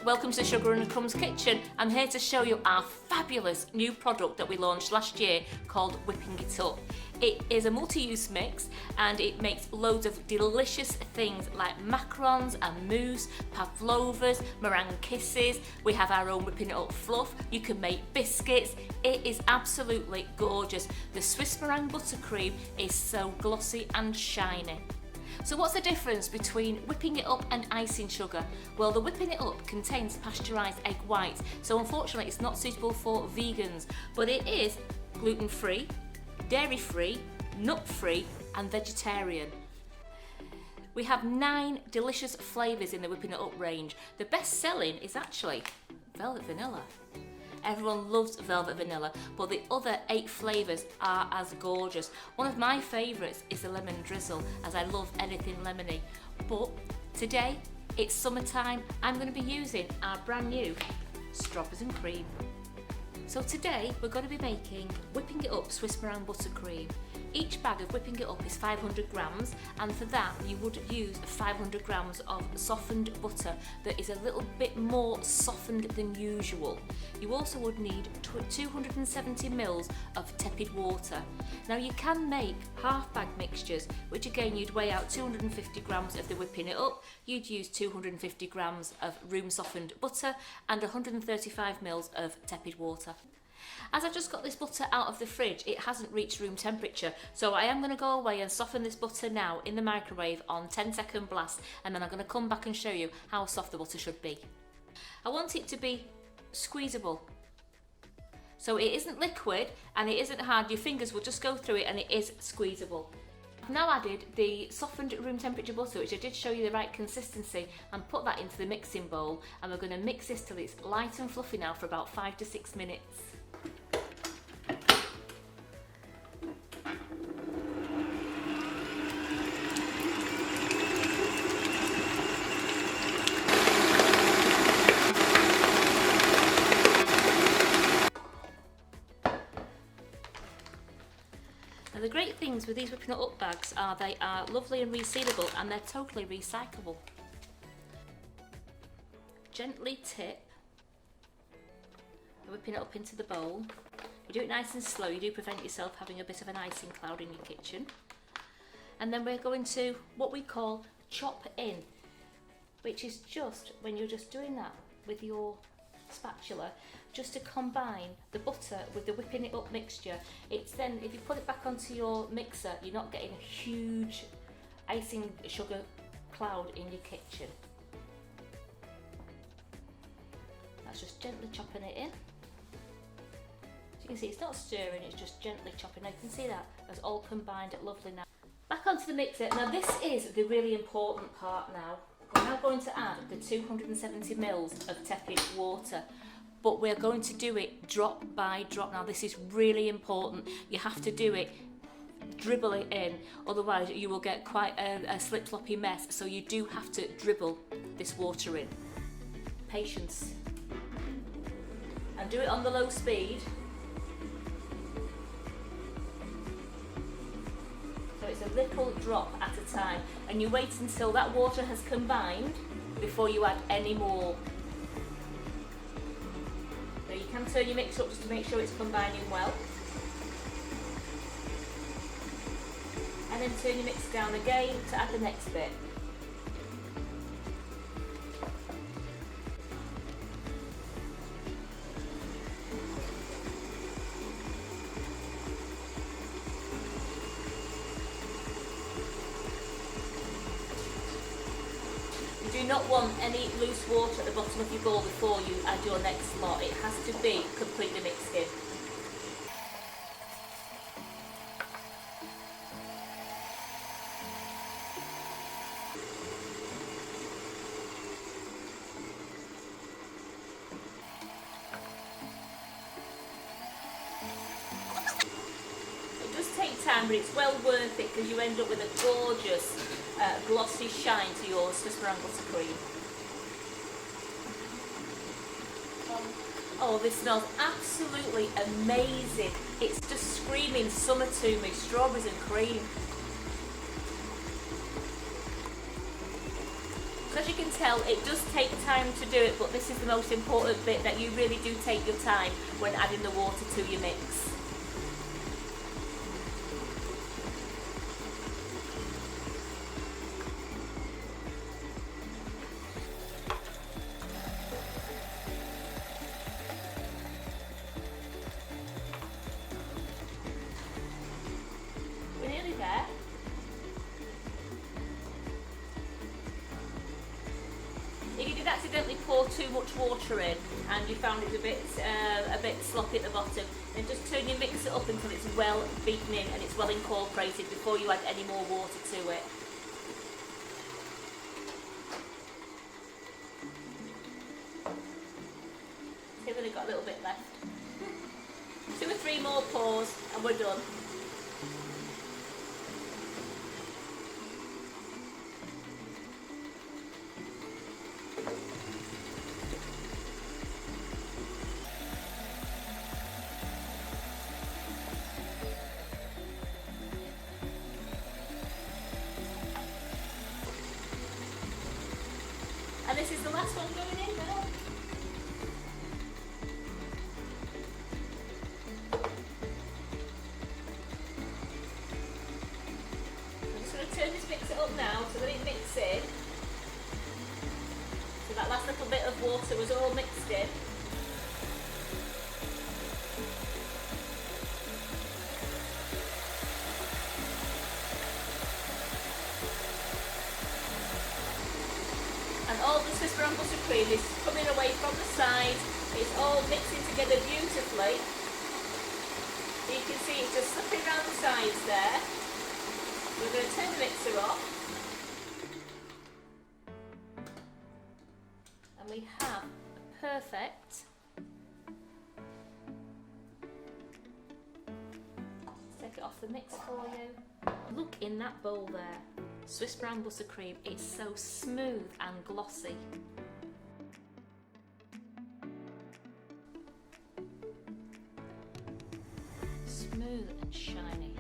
welcome to Sugar and Crumbs Kitchen. I'm here to show you our fabulous new product that we launched last year called Whipping It Up. It is a multi-use mix and it makes loads of delicious things like macarons and mousse, pavlovas, meringue kisses. We have our own Whipping It Up fluff. You can make biscuits. It is absolutely gorgeous. The Swiss Meringue Buttercream is so glossy and shiny. So what's the difference between whipping it up and icing sugar? Well, the whipping it up contains pasteurised egg whites, so unfortunately it's not suitable for vegans, but it is gluten-free, dairy-free, nut-free and vegetarian. We have 9 delicious flavours in the Whipping It Up range. The best selling is actually velvet vanilla. Everyone loves velvet vanilla, but the other 8 flavours are as gorgeous. One of my favourites is the lemon drizzle, as I love anything lemony. But today, it's summertime, I'm going to be using our brand new strawberries and cream. So today, we're going to be making Whipping It Up Swiss Meringue Buttercream. Each bag of Whipping It Up is 500 grams, and for that you would use 500 grams of softened butter that is a little bit more softened than usual. You also would need 270 ml of tepid water. Now you can make half bag mixtures, which again you'd weigh out 250 grams of the Whipping It Up, you'd use 250 grams of room softened butter and 135 ml of tepid water. As I've just got this butter out of the fridge, it hasn't reached room temperature, so I am going to go away and soften this butter now in the microwave on 10-second blast, and then I'm going to come back and show you how soft the butter should be. I want it to be squeezable, so it isn't liquid and it isn't hard. Your fingers will just go through it and it is squeezable. I've now added the softened room temperature butter, which I did show you the right consistency, and put that into the mixing bowl, and we're going to mix this till it's light and fluffy now for about 5 to 6 minutes. Now the great things with these Whipping It Up bags are they are lovely and resealable, and they're totally recyclable. Gently tip the Whipping It Up into the bowl. You do it nice and slow, you do prevent yourself having a bit of an icing cloud in your kitchen. And then we're going to what we call chop in, which is just when you're just doing that with your spatula, just to combine the butter with the Whipping It Up mixture. It's then, if you put it back onto your mixer, you're not getting a huge icing sugar cloud in your kitchen. That's just gently chopping it in. As you can see, it's not stirring, it's just gently chopping. Now you can see that as all combined lovely now. Back onto the mixer. Now this is the really important part now. We're now going to add the 270 ml of tepid water, but we're going to do it drop by drop. Now this is really important. You have to do it, dribble it in, otherwise you will get quite a slip-floppy mess, so you do have to dribble this water in. Patience. And do it on the low speed. So it's a little drop at a time, and you wait until that water has combined before you add any more. So you can turn your mix up just to make sure it's combining well. And then turn your mix down again to add the next bit. You do not want any loose water at the bottom of your bowl before you add your next lot. It has to be completely mixed in. It does take time, but it's well worth it because you end up with a gorgeous glossy shine to your Swiss Meringue Buttercream. Oh, this smells absolutely amazing. It's just screaming summer to me, strawberries and cream. So as you can tell, it does take time to do it, but this is the most important bit, that you really do take your time when adding the water to your mix. We're nearly there. If you did accidentally pour too much water in and you found it a bit sloppy at the bottom, then just turn your mixer up until it's well beaten in and it's well incorporated before you add any more water to it. We've only got a little bit left. 2 or 3 more pours and we're done. And this is the last one going in now. I'm just going to turn this mixer up now so that it mixes in. So that last little bit of water was all mixed in. And all the Swiss Meringue Buttercream is coming away from the side. It's all mixing together beautifully. You can see it's just slipping around the sides there. We're going to turn the mixer off. And we have a perfect take it off the mix for you. Look in that bowl there. Swiss Meringue Buttercream, it's so smooth and glossy. Smooth and shiny.